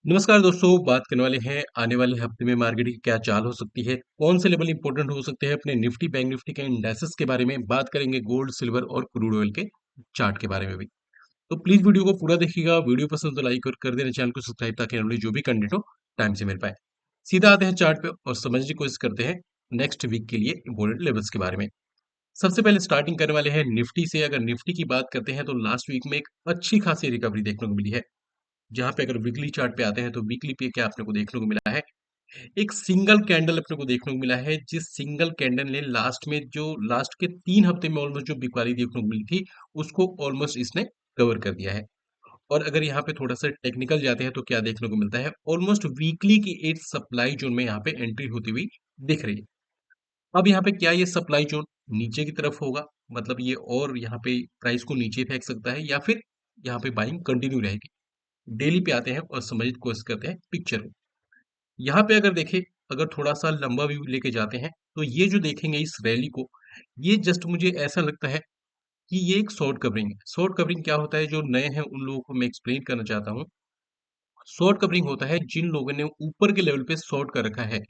नमस्कार दोस्तों, बात करने वाले हैं आने वाले हफ्ते में मार्केट की क्या चाल हो सकती है, कौन से लेवल इंपॉर्टेंट हो सकते हैं अपने निफ्टी बैंक निफ्टी के इंडेक्सेस के बारे में बात करेंगे, गोल्ड सिल्वर और क्रूड ऑयल के चार्ट के बारे में भी। तो प्लीज वीडियो को पूरा देखिएगा, वीडियो पसंद तो लाइक और कर देना, चैनल को सब्सक्राइब ताकि आने वाली जो भी कंटेंट हो टाइम से मिल पाए। सीधा आते हैं चार्ट पे और समझने की कोशिश करते हैं नेक्स्ट वीक के लिए इंपॉर्टेंट लेवल्स के बारे में। सबसे पहले स्टार्टिंग करने वाले हैं निफ्टी से। अगर निफ्टी की बात करते हैं तो लास्ट वीक में एक अच्छी खासी रिकवरी देखने को मिली है। जहाँ पे अगर वीकली चार्ट पे आते हैं तो वीकली पे क्या अपने को देखने को मिला है, एक सिंगल कैंडल अपने को देखने को मिला है, जिस सिंगल कैंडल ने लास्ट में जो लास्ट के 3 हफ्ते में ऑलमोस्ट जो बिकवाली देखने को मिली थी उसको ऑलमोस्ट इसने कवर कर दिया है। और अगर यहाँ पे थोड़ा सा टेक्निकल जाते हैं तो क्या देखने को मिलता है, ऑलमोस्ट वीकली की एक सप्लाई जोन में यहाँ पे एंट्री होती हुई दिख रही है। अब यहाँ पे क्या ये सप्लाई जोन नीचे की तरफ होगा, मतलब ये और यहाँ पे प्राइस को नीचे फेंक सकता है, या फिर यहाँ पे बाइंग कंटिन्यू रहेगी। डेली पे आते हैं और समझने की कोशिश करते हैं पिक्चर को। यहाँ पे अगर देखें, अगर थोड़ा सा लंबा व्यू लेके जाते हैं तो ये जो देखेंगे इस रैली को, ये जस्ट मुझे ऐसा लगता है कि ये एक शॉर्ट कवरिंग है। शॉर्ट कवरिंग क्या होता है, जो नए हैं उन लोगों को मैं एक्सप्लेन करना चाहता हूँ। शॉर्ट कवरिंग होता है जिन लोगों ने ऊपर के लेवल पे शॉर्ट कर रखा है,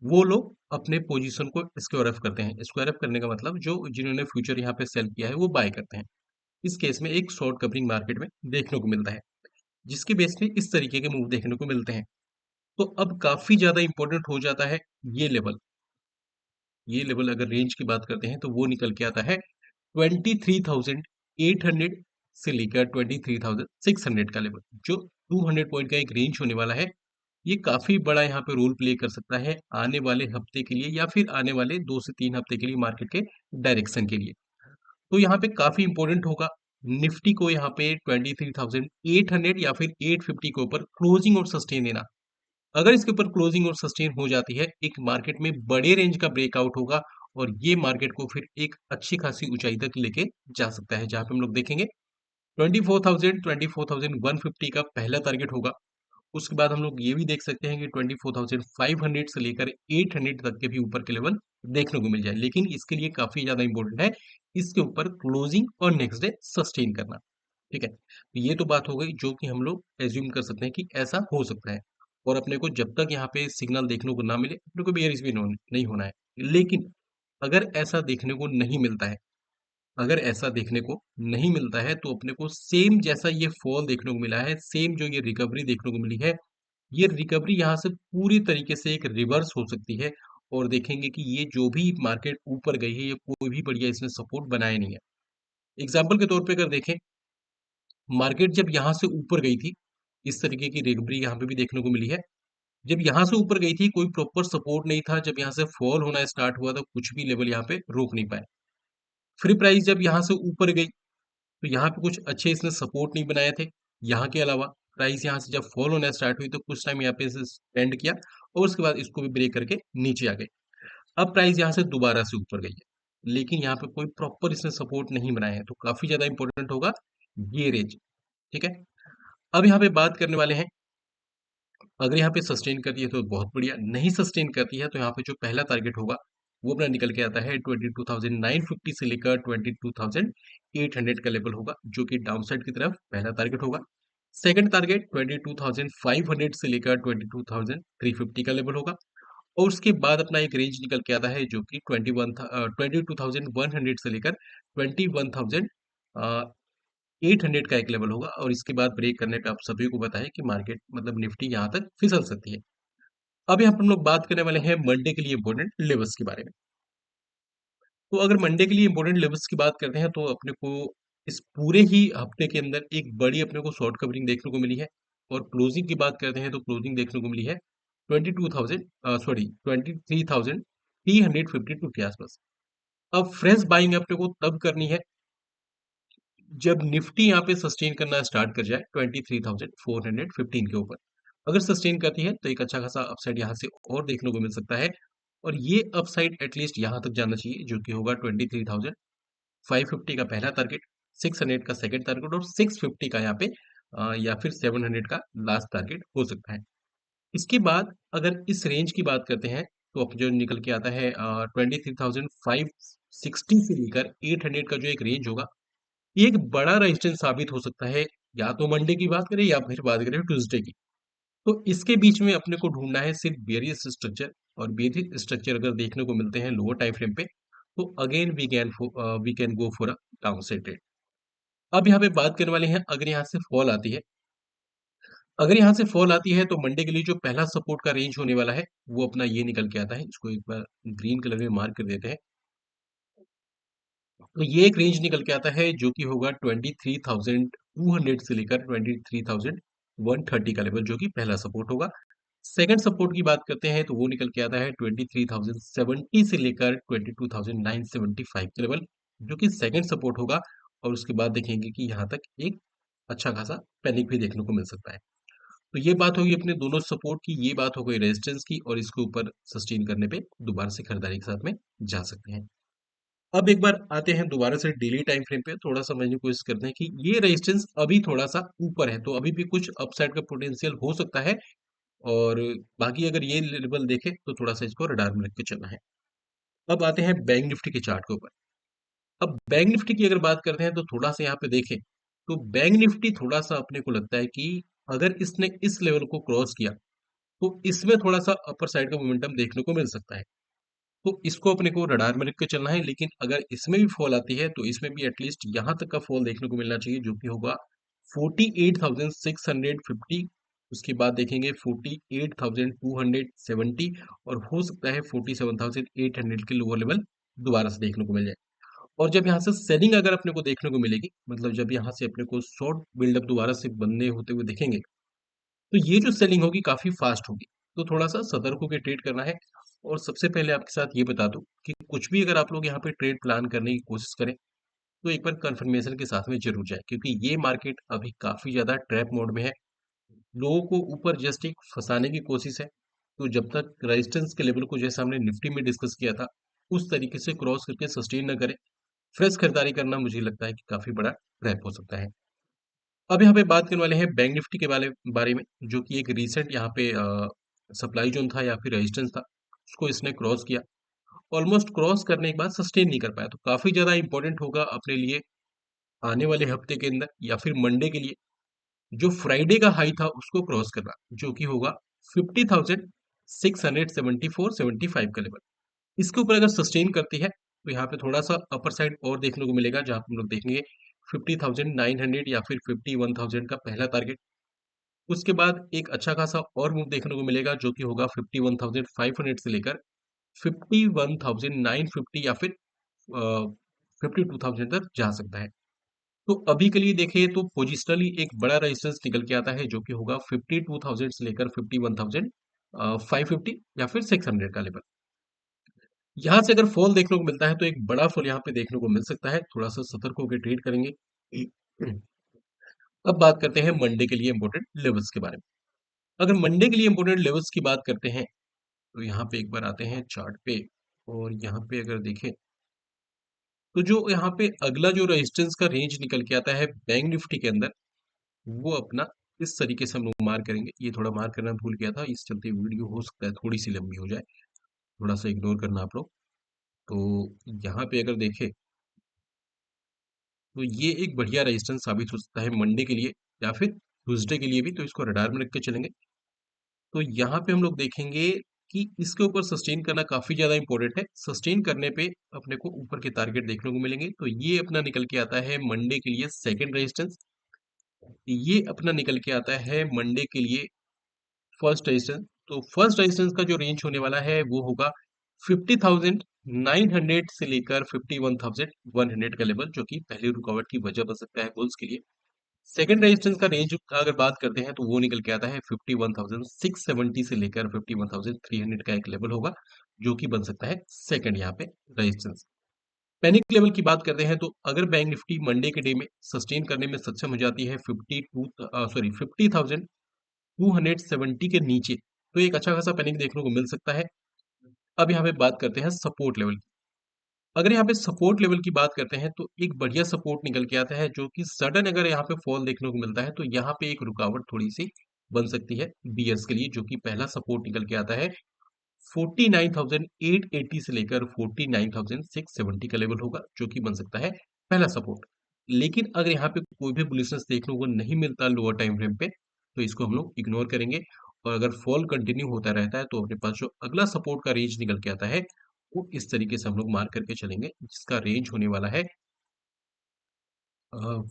वो लोग अपने पोजीशन को स्क्वायर ऑफ करते हैं। स्क्वायर ऑफ करने का मतलब जो जिन्होंने फ्यूचर यहाँ पे सेल किया है वो बाय करते हैं। इस केस में एक शॉर्ट कवरिंग मार्केट में देखने को मिलता है, जिसके बेस पे इस तरीके के मूव देखने को मिलते हैं। तो अब काफी ज्यादा इंपॉर्टेंट हो जाता है ये लेवल। ये लेवल अगर रेंज की बात करते हैं तो वो निकल के आता है 23,800 से लेकर 23,600 का लेवल, जो 200 पॉइंट का एक रेंज होने वाला है। ये काफी बड़ा यहाँ पे रोल प्ले कर सकता है आने वाले हफ्ते के लिए, या फिर आने वाले 2 से 3 हफ्ते के लिए मार्केट के डायरेक्शन के लिए। तो यहाँ पे काफी इंपॉर्टेंट होगा निफ्टी को यहाँ पे 23,800 या फिर 850 के ऊपर क्लोजिंग और सस्टेन देना। अगर इसके ऊपर क्लोजिंग और सस्टेन हो जाती है, एक मार्केट में बड़े रेंज का ब्रेकआउट होगा और ये मार्केट को फिर एक अच्छी खासी ऊंचाई तक लेके जा सकता है, जहां पे हम लोग देखेंगे 24,150 का पहला टारगेट होगा। उसके बाद हम लोग ये भी देख सकते हैं कि 24,500 से लेकर 800 तक के भी ऊपर के लेवल देखने को मिल जाए, लेकिन इसके लिए काफी ज्यादा इंपॉर्टेंट है इसके ऊपर क्लोजिंग और नेक्स्ट डे सस्टेन करना। ठीक है, तो ये तो बात हो गई जो कि हम लोग एज्यूम कर सकते हैं कि ऐसा हो सकता है। और अपने को जब तक यहाँ पे सिग्नल देखने को ना मिले अपने को बेयरिश भी नहीं होना है। लेकिन अगर ऐसा देखने को नहीं मिलता है, अगर ऐसा देखने को नहीं मिलता है तो अपने को सेम जैसा ये फॉल देखने को मिला है, सेम जो ये रिकवरी देखने को मिली है, ये रिकवरी यहाँ से पूरी तरीके से एक रिवर्स हो सकती है। और देखेंगे कि ये जो भी मार्केट ऊपर गई है, ये कोई भी बढ़िया इसने सपोर्ट बनाया नहीं है। एग्जाम्पल के तौर पे अगर देखें, मार्केट जब यहाँ से ऊपर गई थी, इस तरीके की रिकवरी यहाँ पे भी देखने को मिली है। जब यहाँ से ऊपर गई थी कोई प्रॉपर सपोर्ट नहीं था, जब यहाँ से फॉल होना स्टार्ट हुआ तो कुछ भी लेवल यहाँ पे रोक नहीं पाए। फ्री प्राइस जब यहाँ से ऊपर गई तो यहाँ पे कुछ अच्छे इसने सपोर्ट नहीं बनाए थे। यहाँ के अलावा प्राइस यहाँ से जब फॉल होना स्टार्ट हुई तो कुछ टाइम यहाँ पे इसे स्पेंड किया और उसके बाद इसको भी ब्रेक करके नीचे आ गई। अब प्राइस यहाँ से दोबारा से ऊपर गई है, लेकिन यहाँ पे कोई प्रॉपर इसने सपोर्ट नहीं बनाया है, तो काफी ज्यादा इंपॉर्टेंट होगा ये रेंज। ठीक है, अब यहाँ पे बात करने वाले हैं, अगर यहाँ पे सस्टेन करती है तो बहुत बढ़िया, नहीं सस्टेन करती है तो यहाँ पे जो पहला टारगेट होगा वो अपना निकल के आता है 22,950 से लेकर 22,800 का लेवल होगा, जो कि डाउन साइड की तरफ पहला टारगेट होगा। सेकंड टारगेट 22,500 से लेकर 22,350 का लेवल होगा। और उसके बाद अपना एक रेंज निकल के आता है जो कि 22,100 से लेकर 21,800 का एक लेवल होगा। और इसके बाद ब्रेक करने पे आप सभी को पता है कि मार्केट मतलब निफ्टी यहाँ तक फिसल सकती है। अब यहाँ पर हम लोग बात करने वाले हैं मंडे के लिए इंपॉर्टेंट लेवल्स के बारे में। तो अगर मंडे के लिए इंपॉर्टेंट लेवल्स की बात करते हैं तो अपने को इस पूरे ही हफ्ते के अंदर एक बड़ी अपने को शॉर्ट कवरिंग देखने को मिली है। और क्लोजिंग की बात करते हैं तो क्लोजिंग देखने को मिली है 23,352 के आसपास। अब फ्रेश बाइंग अपने को तब करनी है जब निफ्टी यहाँ पे सस्टेन करना स्टार्ट कर जाए 23,415 के ऊपर। अगर सस्टेन करती है तो एक अच्छा खासा अपसाइड यहाँ से और देखने को मिल सकता है। और ये अपसाइड एटलीस्ट यहाँ तक जाना चाहिए, जो कि होगा 23,550 का पहला टारगेट, 600 का सेकंड टारगेट और 650 का यहाँ पे या फिर 700 का लास्ट टारगेट हो सकता है। इसके बाद अगर इस रेंज की बात करते हैं तो अब जो निकल के आता है 23,560 से लेकर 800 का जो एक रेंज होगा, ये एक बड़ा रेजिस्टेंस साबित हो सकता है, या तो मंडे की बात करें या फिर बात करें ट्यूसडे की। तो इसके बीच में अपने को ढूंढना है सिर्फ बेरियस स्ट्रक्चर, और बेरियस स्ट्रक्चर अगर देखने को मिलते हैं लोअर टाइम फ्रेम पे, तो again we can go for a downside trade. अब यहाँ पे बात करने वाले हैं, अगर यहाँ से फॉल आती है, अगर यहाँ से फॉल आती है तो मंडे के लिए जो पहला सपोर्ट का रेंज होने वाला है वो अपना ये निकल के आता है। इसको एक बार ग्रीन कलर में मार्क कर देते हैं। तो ये एक रेंज निकल के आता है जो कि होगा 23,200 से लेकर 23,130 का लेवल, जो कि पहला सपोर्ट होगा। सेकंड सपोर्ट की बात करते हैं तो वो निकल के आता है 23,070 से लेकर 22,975 के लेवल, जो कि सेकंड सपोर्ट होगा। और उसके बाद देखेंगे कि यहाँ तक एक अच्छा खासा पैनिक भी देखने को मिल सकता है। तो ये बात होगी अपने दोनों सपोर्ट की, ये बात हो गई रेजिस्टेंस की, और इसके ऊपर सस्टेन करने पे दोबारा से खरीदारी के साथ में जा सकते हैं। अब एक बार आते हैं दोबारा से डेली टाइम फ्रेम पे, थोड़ा समझने की कोशिश करते हैं कि ये रेजिस्टेंस अभी थोड़ा सा ऊपर है, तो अभी भी कुछ अपसाइड का पोटेंशियल हो सकता है। और बाकी अगर ये लेवल देखें तो थोड़ा सा इसको रडार में रख के चलना है। अब आते हैं बैंक निफ्टी के चार्ट के ऊपर। अब बैंक निफ्टी की अगर बात करते हैं तो थोड़ा सा यहाँ पे देखें, तो बैंक निफ्टी थोड़ा सा अपने को लगता है कि अगर इसने इस लेवल को क्रॉस किया तो इसमें थोड़ा सा अपर साइड का मोमेंटम देखने को मिल सकता है। तो इसको अपने को रडार में रख के चलना है, लेकिन अगर इसमें भी फॉल आती है तो इसमें भी एटलीस्ट यहाँ तक का फॉल देखने को मिलना चाहिए, जो कि होगा 48,650। उसके बाद देखेंगे 48,270, और हो सकता है 47,800 के लोअर लेवल दोबारा से देखने को मिल जाए। और जब यहाँ से सेलिंग अगर अपने को देखने को मिलेगी, मतलब जब यहाँ से अपने को शॉर्ट बिल्डअप दोबारा से बनने होते हुए दिखेंगे, तो ये जो सेलिंग होगी काफी फास्ट होगी। तो थोड़ा सा सतर्क होकर ट्रेड करना है। और सबसे पहले आपके साथ ये बता दूं कि कुछ भी अगर आप लोग यहाँ पे ट्रेड प्लान करने की कोशिश करें, तो एक बार कंफर्मेशन के साथ में जरूर जाए, क्योंकि ये मार्केट अभी काफी ज्यादा ट्रैप मोड में है। लोगों को ऊपर जस्ट एक फंसाने की कोशिश है। तो जब तक रेजिस्टेंस के लेवल को, जैसे हमने निफ्टी में डिस्कस किया था, उस तरीके से क्रॉस करके सस्टेन न करे, फ्रेश खरीदारी करना मुझे लगता है कि काफी बड़ा ट्रैप हो सकता है। अब यहाँ पे बात करने वाले हैं बैंक निफ्टी के बारे बारे में, जो कि एक रीसेंट यहाँ पे सप्लाई जोन था या फिर रेजिस्टेंस था, उसको इसने क्रॉस किया। ऑलमोस्ट क्रॉस करने के बाद सस्टेन नहीं कर पाया, तो काफी ज्यादा इंपॉर्टेंट होगा अपने लिए आने वाले हफ्ते के अंदर या फिर मंडे के लिए जो फ्राइडे का हाई था उसको क्रॉस करना, जो कि होगा 50,674-75 का लेवल। इसके ऊपर अगर सस्टेन करती है तो यहाँ पे थोड़ा सा अपर साइड और देखने को मिलेगा, जहाँ पे हम लोग देखेंगे 50,900 या फिर 51,000 का पहला टारगेट। उसके बाद एक अच्छा खासा और मूव देखने को मिलेगा, जो कि होगा 51,500 से लेकर 51,950 या फिर 52,000 तक जा सकता है। तो अभी के लिए देखें तो पोजिशनली एक बड़ा रेजिस्टेंस निकल के आता है, जो कि होगा 52,000 से लेकर 51,550 या फिर 600 का लेवल। यहाँ से अगर फॉल देखने को मिलता है तो एक बड़ा फॉल यहाँ पे देखने को मिल सकता है, थोड़ा सा सतर्क होकर ट्रेड करेंगे। अब बात करते हैं मंडे के लिए इंपॉर्टेंट लेवल्स के बारे में। अगर मंडे के लिए इंपॉर्टेंट लेवल्स की बात करते हैं तो यहाँ पे एक बार आते हैं चार्ट पे, और यहाँ पे अगर देखें तो जो यहाँ पे अगला जो रेजिस्टेंस का रेंज निकल के आता है बैंक निफ्टी के अंदर, वो अपना इस तरीके से हम लोग मार्क करेंगे। ये थोड़ा मार्क करना भूल गया था, इस चलते वीडियो हो सकता है थोड़ी सी लंबी हो जाए, थोड़ा सा इग्नोर करना आप लोग। तो यहाँ पे अगर देखें तो ये एक बढ़िया रेजिस्टेंस साबित हो सकता है मंडे के लिए या फिर ट्यूसडे के लिए भी, तो इसको रडार में रख के चलेंगे। तो यहाँ पे हम लोग देखेंगे कि इसके ऊपर सस्टेन करना काफी ज्यादा इंपॉर्टेंट है। सस्टेन करने पे अपने को ऊपर के टारगेट देखने को मिलेंगे, तो ये अपना निकल के आता है मंडे के लिए सेकंड रेजिस्टेंस। ये अपना निकल के आता है मंडे के लिए फर्स्ट रेजिस्टेंस। तो फर्स्ट रेजिस्टेंस का जो रेंज होने वाला है वो होगा 50,900 से लेकर 51,100 का लेवल, जो कि पहली रुकावट की वजह बन सकता है बुल्स के लिए। सेकंड रेजिस्टेंस का रेंज का अगर बात करते हैं तो वो निकल के आता है 51,670 से लेकर 51,300 का एक लेवल होगा, जो कि बन सकता है सेकंड यहाँ पे रेजिस्टेंस। पैनिक लेवल की बात करते हैं तो अगर बैंक निफ्टी मंडे के डे में सस्टेन करने में सक्षम हो जाती है 50,270 के नीचे, तो एक अच्छा खासा पैनिक देखने को मिल सकता है। अब यहाँ पे बात करते हैं सपोर्ट लेवल की। अगर यहाँ पे सपोर्ट लेवल की बात करते हैं तो एक बढ़िया सपोर्ट निकल के आता है, जो कि सडन अगर यहाँ पे फॉल देखने को मिलता है तो यहाँ पे एक रुकावट थोड़ी सी बन सकती है बियर्स के लिए, जो कि पहला सपोर्ट निकल के आता है 49,880 से लेकर 49,670 का लेवल होगा, जो कि बन सकता है पहला सपोर्ट। लेकिन अगर यहाँ पे कोई भी बुलिशनेस देखने को नहीं मिलता लोअर टाइम फ्रेम पे, तो इसको हम लोग इग्नोर करेंगे और अगर फॉल कंटिन्यू होता रहता है तो अपने पास जो अगला सपोर्ट का रेंज निकल के आता है वो इस तरीके से हम लोग मार्क करके चलेंगे, जिसका रेंज होने वाला है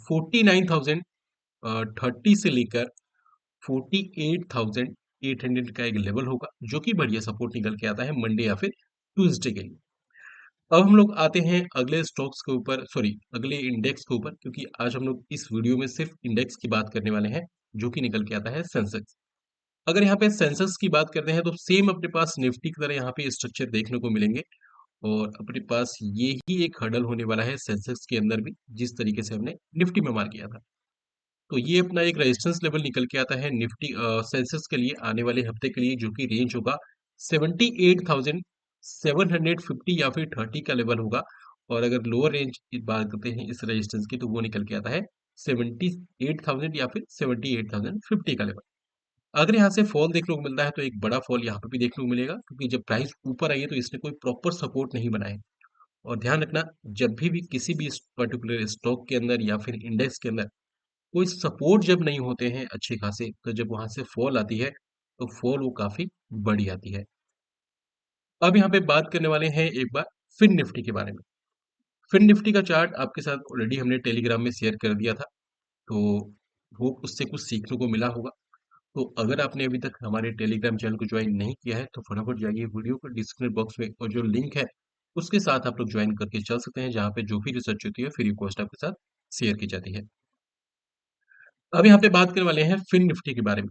49,030 से लेकर 48,800 का एक लेवल होगा, जो कि बढ़िया सपोर्ट निकल के आता है मंडे या फिर ट्यूसडे के लिए। अब हम लोग आते हैं अगले स्टॉक्स के ऊपर, सॉरी अगले इंडेक्स के ऊपर, क्योंकि आज हम लोग इस वीडियो में सिर्फ इंडेक्स की बात करने वाले हैं, जो कि निकल के आता है सेंसेक्स। अगर यहाँ पे सेंसेक्स की बात करते हैं तो सेम अपने पास निफ्टी की तरह यहाँ पे स्ट्रक्चर देखने को मिलेंगे, और अपने पास ये ही एक हर्डल होने वाला है सेंसेक्स के अंदर भी, जिस तरीके से हमने निफ्टी में मार किया था। तो ये अपना एक रेजिस्टेंस लेवल निकल के आता है निफ्टी सेंसेक्स के लिए आने वाले हफ्ते के लिए, जो कि रेंज होगा 78,750 या फिर 30 का लेवल होगा। और अगर लोअर रेंज की बात करते हैं इस रेजिस्टेंस की, तो वो निकल के आता है 78,000 या फिर 78,050 का लेवल। अगर यहाँ से फॉल देखने को मिलता है तो एक बड़ा फॉल यहाँ पे भी देखने को मिलेगा, क्योंकि जब प्राइस ऊपर आई है तो इसने कोई प्रॉपर सपोर्ट नहीं बनाया है। और ध्यान रखना, जब भी किसी भी पर्टिकुलर स्टॉक के अंदर या फिर इंडेक्स के अंदर कोई सपोर्ट जब नहीं होते हैं अच्छे खासे, तो जब वहां से फॉल आती है तो फॉल वो काफी बड़ी आती है। अब यहाँ पे बात करने वाले हैं एक बार फिन निफ्टी के बारे में। फिन निफ्टी का चार्ट आपके साथ ऑलरेडी हमने टेलीग्राम में शेयर कर दिया था, तो वो उससे कुछ सीखने को मिला होगा। तो अगर आपने अभी तक हमारे टेलीग्राम चैनल को ज्वाइन नहीं किया है तो फटाफट जाइए, वीडियो को डिस्क्रिप्शन बॉक्स में और जो लिंक है उसके साथ आप लोग ज्वाइन करके चल सकते हैं, जहाँ पे जो भी रिसर्च होती है फ्री कॉस्ट आपके साथ शेयर की जाती है। अब यहाँ पे बात करने वाले हैं फिन निफ्टी के बारे में।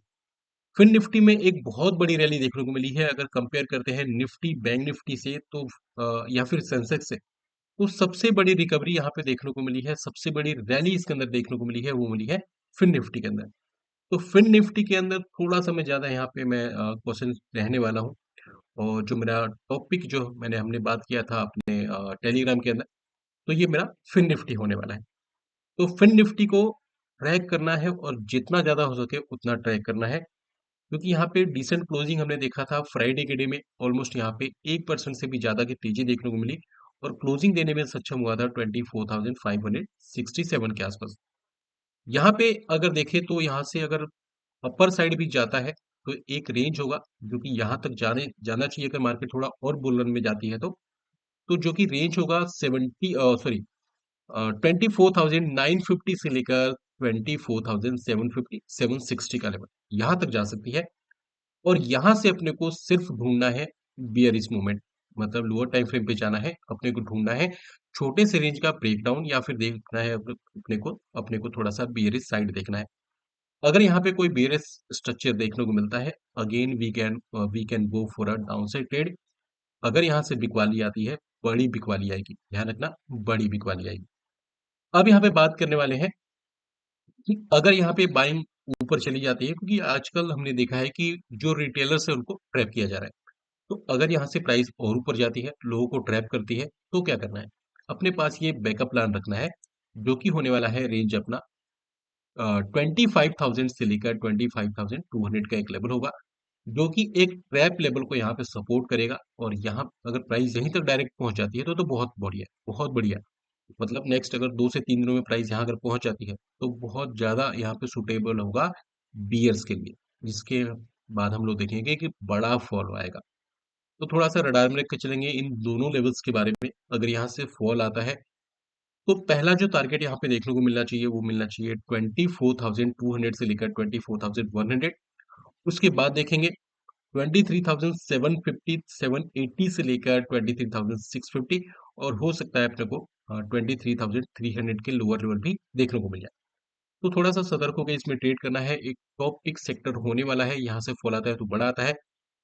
फिन निफ्टी में एक बहुत बड़ी रैली देखने को मिली है, अगर कंपेयर करते हैं निफ्टी बैंक निफ्टी से तो या फिर सेंसेक्स से, तो सबसे बड़ी रिकवरी यहाँ पे देखने को मिली है, सबसे बड़ी रैली इसके अंदर देखने को मिली है, वो मिली है फिन निफ्टी के अंदर। तो फिन निफ्टी के अंदर थोड़ा सा मैं ज्यादा यहाँ पे मैं क्वेश्चन रहने वाला हूँ, और जो मेरा टॉपिक जो हमने बात किया था अपने टेलीग्राम के अंदर, तो ये मेरा फिन निफ्टी होने वाला है। तो फिन निफ्टी को ट्रैक करना है और जितना ज्यादा हो सके उतना ट्रैक करना है, क्योंकि यहाँ पे डिसेंट क्लोजिंग हमने देखा था फ्राइडे के डे में, ऑलमोस्ट यहाँ पे 1% से भी ज्यादा की तेजी देखने को मिली, और क्लोजिंग देने में सक्षम हुआ था 24,567 के आसपास। यहाँ पे अगर देखें तो यहाँ से अगर अपर साइड भी जाता है तो एक रेंज होगा, जो कि यहाँ तक जाना चाहिए अगर मार्केट थोड़ा और बुल रन में जाती है तो जो कि रेंज होगा 24,950 से लेकर 24,750 760 का लेवल यहाँ तक जा सकती है। और यहां से अपने को सिर्फ ढूंढना है बियरिश मूवमेंट, मतलब लोअर टाइम फ्रेम पे जाना है, अपने को ढूंढना है छोटे से रेंज का ब्रेकडाउन, या फिर देखना है अपने को थोड़ा सा बियरिश साइड देखना है। अगर यहाँ पे कोई बियरिश स्ट्रक्चर देखने को मिलता है, again we can go for a downside trade. अगर यहाँ से बिकवाली आती है, बड़ी बिकवाली आएगी, ध्यान रखना, बड़ी बिकवाली आएगी। अब यहाँ पे बात करने वाले हैं कि अगर यहाँ पे बाइंग ऊपर चली जाती है, क्योंकि आजकल हमने देखा है कि जो रिटेलर्स है उनको ट्रैप किया जा रहा है, तो अगर यहाँ से प्राइस और ऊपर जाती है, लोगों को ट्रैप करती है, तो क्या करना है? अपने पास ये बैकअप प्लान रखना है, जो कि होने वाला है रेंज अपना 25,000 से लेकर 25,200 का एक लेवल होगा, जो कि एक ट्रैप लेवल को यहाँ पे सपोर्ट करेगा। और यहाँ अगर प्राइस यहीं तक डायरेक्ट पहुंच जाती है तो बहुत बढ़िया, बहुत बढ़िया। मतलब नेक्स्ट अगर 2 से 3 दिनों में प्राइस यहाँ अगर पहुंच जाती है तो बहुत ज्यादा यहाँ पे सुटेबल होगा बियर्स के लिए, जिसके बाद हम लोग देखेंगे कि बड़ा फॉल आएगा। तो थोड़ा सा रडार में रख के चलेंगे इन दोनों लेवल्स के बारे में। अगर यहाँ से फॉल आता है तो पहला जो टारगेट यहाँ पे देखने को मिलना चाहिए वो मिलना चाहिए 24,200 से लेकर 24,100। उसके बाद देखेंगे 23,750 780 से लेकर 23,650, और हो सकता है अपने को 23,300 के लोअर लेवल भी देखने को मिल जाए। तो थोड़ा सा सतर्क होकर इसमें ट्रेड करना है, एक टॉप पिक सेक्टर होने वाला है, यहाँ से फॉल आता है तो बड़ा आता है।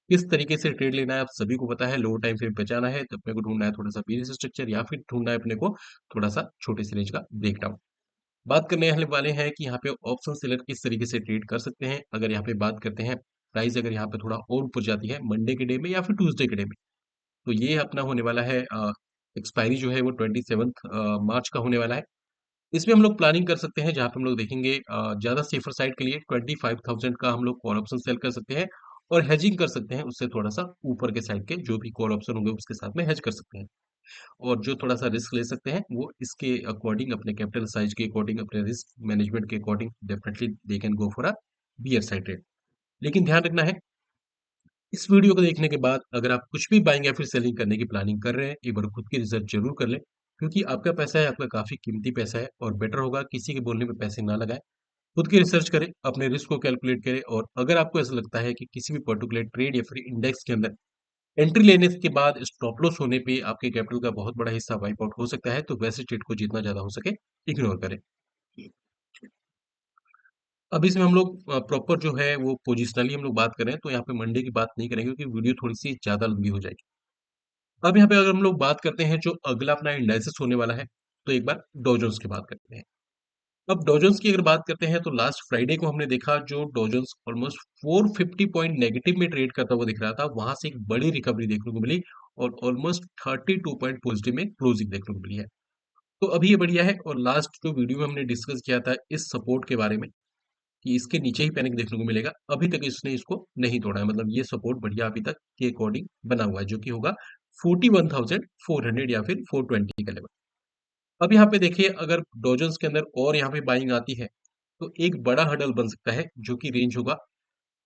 किस तरीके से ट्रेड लेना है आप सभी को पता है, लो टाइम फ्रेम पे जाना है तो अपने को ढूंढना है थोड़ा सा बेरिश स्ट्रक्चर, या फिर ढूंढना है अपने को थोड़ा सा छोटे से रेंज का ब्रेकडाउन। बात करने वाले हैं कि यहाँ पे ऑप्शन सेलर किस तरीके से ट्रेड कर सकते हैं। अगर यहाँ पे बात करते हैं, प्राइस अगर यहाँ पे थोड़ा और ऊपर जाती है मंडे के डे में या फिर ट्यूसडे के डे में, तो ये अपना होने वाला है एक्सपायरी जो है वो 27 मार्च का होने वाला है। इसमें हम लोग प्लानिंग कर सकते हैं, जहाँ पे हम लोग देखेंगे ज्यादा सेफर साइड के लिए 25,000 का हम लोग कॉल ऑप्शन सेल कर सकते हैं, और हेजिंग कर सकते हैं उससे थोड़ा सा ऊपर के साइड के जो भी कॉल ऑप्शन होंगे उसके साथ में हेज कर सकते हैं। और जो थोड़ा सा रिस्क ले सकते हैं वो इसके अकॉर्डिंग, अपने कैपिटल साइज के अकॉर्डिंग, अपने रिस्क मैनेजमेंट के according definitely they can go for a bear side trade. लेकिन ध्यान रखना है, इस वीडियो को देखने के बाद अगर आप कुछ भी बाइंग या फिर सेलिंग करने की प्लानिंग कर रहे हैं, एक बार खुद की रिसर्च जरूर कर लें, क्योंकि आपका पैसा है, आपका काफी कीमती पैसा है और बेटर होगा किसी के बोलने पे पैसे ना लगाएं। खुद की रिसर्च करें, अपने रिस्क को कैलकुलेट करें और अगर आपको ऐसा लगता है कि किसी भी पर्टिकुलर ट्रेड या फिर इंडेक्स के अंदर एंट्री लेने के बाद स्टॉप लॉस होने पे आपके कैपिटल का बहुत बड़ा हिस्सा वाइप आउट हो सकता है, तो वैसे ट्रेड को जितना ज्यादा हो सके इग्नोर करें। अब इसमें हम लोग प्रॉपर जो है वो पोजिशनली हम लोग बात करें तो यहाँ पे मंडे की बात नहीं करेंगे क्योंकि वीडियो थोड़ी सी ज्यादा लंबी हो जाएगी। अब यहाँ पे अगर हम लोग बात करते हैं जो अगला अपना इंडाइसिस होने वाला है, तो एक बार डॉ जोन्स की बात करते हैं। अब डॉ जोन्स की अगर बात करते हैं तो लास्ट फ्राइडे को हमने देखा जो डॉ जोन्स ऑलमोस्ट 450 पॉइंट नेगेटिव में ट्रेड करता हुआ दिख रहा था, वहां से एक बड़ी रिकवरी देखने को मिली और ऑलमोस्ट 32 पॉइंट पॉजिटिव में क्लोजिंग देखने को मिली है। तो अभी ये बढ़िया है और लास्ट जो वीडियो में हमने डिस्कस किया था इस सपोर्ट के बारे में कि इसके नीचे ही पैनिक देखने को मिलेगा, अभी तक इसने इसको नहीं तोड़ा है, मतलब ये सपोर्ट बढ़िया अभी तक के अकॉर्डिंग बना हुआ है जो कि होगा 41,400 या फिर 420 का लेवल। अब यहाँ पे देखिए अगर डॉजन्स के अंदर और यहाँ पे बाइंग आती है तो एक बड़ा हडल बन सकता है जो कि रेंज होगा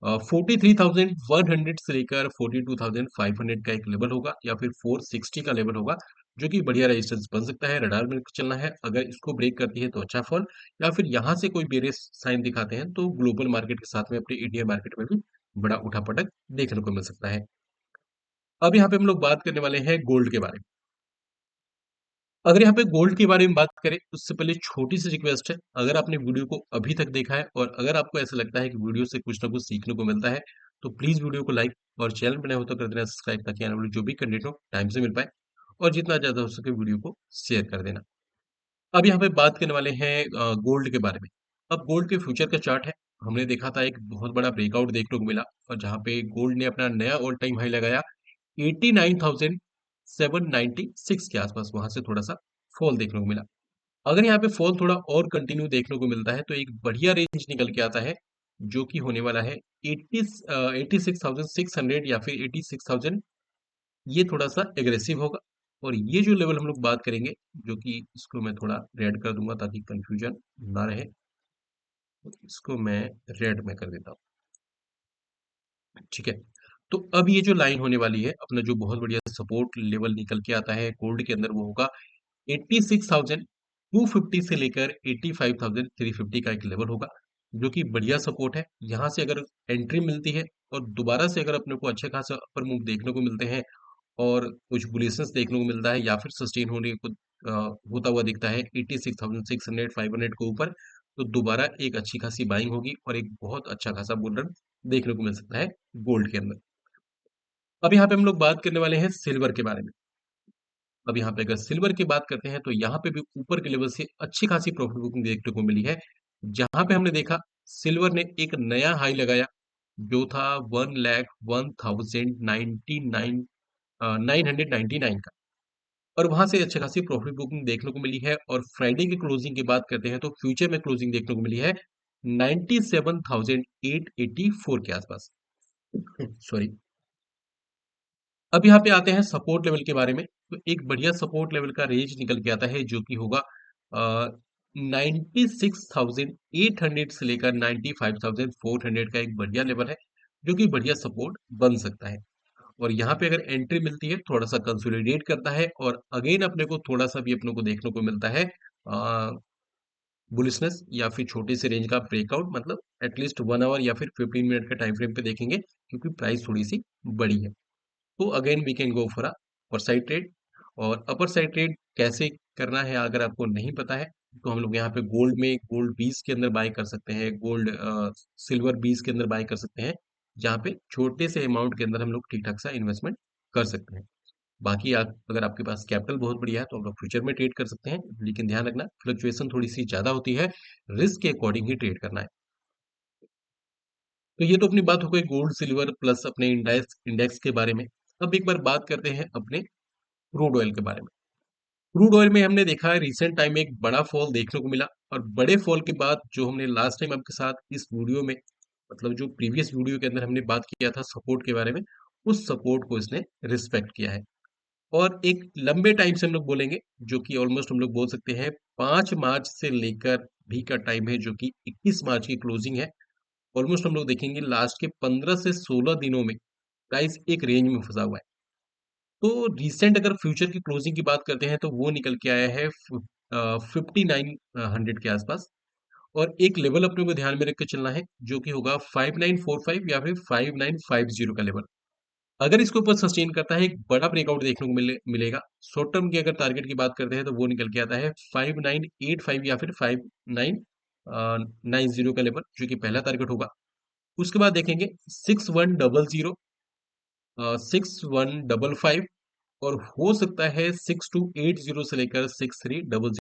43,100 से लेकर 42,500 का एक लेवल होगा या फिर 460 का लेवल होगा, जो कि बढ़िया रेजिस्टेंस बन सकता है। रडार में चलना है, अगर इसको ब्रेक करती है तो अच्छा फॉल, या फिर यहाँ से कोई बेरियस साइन दिखाते हैं तो ग्लोबल मार्केट के साथ में अपने इंडिया मार्केट में भी बड़ा उठापटक देखने को मिल सकता है। अब यहाँ पे हम लोग बात करने वाले हैं गोल्ड के बारे में। अगर यहाँ पे गोल्ड के बारे में बात करें उससे पहले छोटी सी रिक्वेस्ट है, अगर आपने वीडियो को अभी तक देखा है और अगर आपको ऐसा लगता है कि वीडियो से कुछ ना कुछ सीखने को मिलता है, तो प्लीज वीडियो को लाइक और चैनल पर नए हो तो कर देना सब्सक्राइब, ताकि आने वाली जो भी कंटेंट हो टाइम से मिल पाए और जितना ज्यादा हो सके वीडियो को शेयर कर देना। अब यहाँ पे बात करने वाले हैं गोल्ड के बारे में। अब गोल्ड के फ्यूचर का चार्ट है, हमने देखा था एक बहुत बड़ा ब्रेकआउट देखने को मिला और जहाँ पे गोल्ड ने अपना नया ऑल टाइम हाई लगाया 89,796 के आसपास, वहां से थोड़ा सा फॉल देखने को मिला। अगर यहाँ पे फॉल थोड़ा और कंटिन्यू देखने को मिलता है तो एक बढ़िया रेंज निकल के आता है जो कि होने वाला है 86,600 या फिर 86,000। ये थोड़ा सा एग्रेसिव होगा और ये जो लेवल हम लोग बात करेंगे, जो कि इसको मैं थोड़ा रेड कर दूंगा ताकि कंफ्यूजन ना रहे, तो इसको मैं रेड में कर देता हूँ। ठीक है, तो अब ये जो लाइन होने वाली है, अपना जो बहुत बढ़िया सपोर्ट लेवल निकल के आता है गोल्ड के अंदर, वो होगा 86,250 से लेकर 85,350 का एक लेवल होगा, जो कि बढ़िया सपोर्ट है। यहाँ से अगर एंट्री मिलती है और दोबारा से अगर अपने को अच्छे खासा अपर मूव देखने को मिलते हैं और कुछ बुलिशनेस देखने को मिलता है या फिर सस्टेन होने को होता हुआ दिखता है 86,600 500 के ऊपर, तो दोबारा एक अच्छी खासी बाइंग होगी और एक बहुत अच्छा खासा बुल रन देखने को मिल सकता है गोल्ड के अंदर। अब यहाँ पे हम लोग बात करने वाले हैं सिल्वर के बारे में। अब यहाँ पे अगर सिल्वर की बात करते हैं तो यहाँ पे भी ऊपर के लेवल से अच्छी खासी प्रॉफिट बुकिंग देखने को मिली है, जहां पे हमने देखा सिल्वर ने एक नया हाई लगाया जो था 1,01,099 999 का, और वहां से अच्छी खासी प्रॉफिट बुकिंग देखने को मिली है। और फ्राइडे की क्लोजिंग की बात करते हैं तो फ्यूचर में क्लोजिंग देखने को मिली है 97,884 के आसपास। सॉरी। अब यहाँ पे आते हैं सपोर्ट लेवल के बारे में, तो एक बढ़िया सपोर्ट लेवल का रेंज निकल के आता है जो कि होगा 96,800 से लेकर 95,400 का एक बढ़िया लेवल है, जो कि बढ़िया सपोर्ट बन सकता है। और यहाँ पे अगर एंट्री मिलती है थोड़ा सा कंसोलिडेट करता है और अगेन अपने को थोड़ा सा भी अपने को देखने को मिलता है बुलिशनेस या फिर छोटे से रेंज का ब्रेकआउट, मतलब एटलीस्ट 1 आवर या फिर 15 मिनट के टाइम फ्रेम पे देखेंगे क्योंकि प्राइस थोड़ी सी बड़ी है, तो again we can go for upper side trade. और अपर साइड ट्रेड कैसे करना है अगर आपको नहीं पता है, तो हम लोग यहाँ पे गोल्ड में गोल्ड 20 के अंदर बाय कर सकते हैं, गोल्ड सिल्वर 20 के अंदर बाय कर सकते हैं, जहाँ पे छोटे से अमाउंट के अंदर हम लोग ठीक ठाक सा इन्वेस्टमेंट कर सकते हैं। बाकी आप अगर आपके पास कैपिटल बहुत बढ़िया है तो आप लोग फ्यूचर में ट्रेड कर सकते हैं, लेकिन ध्यान रखना फ्लक्चुएशन थोड़ी सी ज्यादा होती है, रिस्क के अकॉर्डिंग ही ट्रेड करना है। तो ये तो अपनी बात हो गई गोल्ड सिल्वर प्लस अपने इंडेक्स इंडेक्स के बारे में। अब एक बार बात करते हैं अपने क्रूड ऑयल के बारे में। क्रूड ऑयल में हमने देखा है रिसेंट टाइम में एक बड़ा फॉल देखने को मिला और बड़े फॉल के बाद जो हमने लास्ट टाइम आपके साथ इस वीडियो में, मतलब जो प्रीवियस वीडियो के अंदर हमने बात किया था सपोर्ट के बारे में, उस सपोर्ट को इसने रिस्पेक्ट किया है। और एक लंबे टाइम से हम लोग बोलेंगे, जो कि ऑलमोस्ट हम लोग बोल सकते हैं 5 मार्च से लेकर भी का टाइम है जो कि 21 मार्च की क्लोजिंग है। ऑलमोस्ट हम लोग देखेंगे लास्ट के 15 से 16 दिनों में प्राइस एक रेंज में फंसा हुआ है। तो रिसेंट अगर फ्यूचर की क्लोजिंग की बात करते हैं तो वो निकल के आया है 5900 के आसपास। और एक लेवल अपने को ध्यान में रख के चलना है जो कि होगा 5945 या फिर 5950 का लेवल। अगर इसके ऊपर सस्टेन करता है एक बड़ा ब्रेकआउट देखने को मिलेगा। शॉर्ट टर्म की अगर टारगेट की बात करते हैं तो वो निकल के आता है 5985 या फिर 5990 का लेवल जो कि पहला टारगेट होगा। उसके बाद देखेंगे 6100, 6155 और हो सकता है 6280 से लेकर 6300।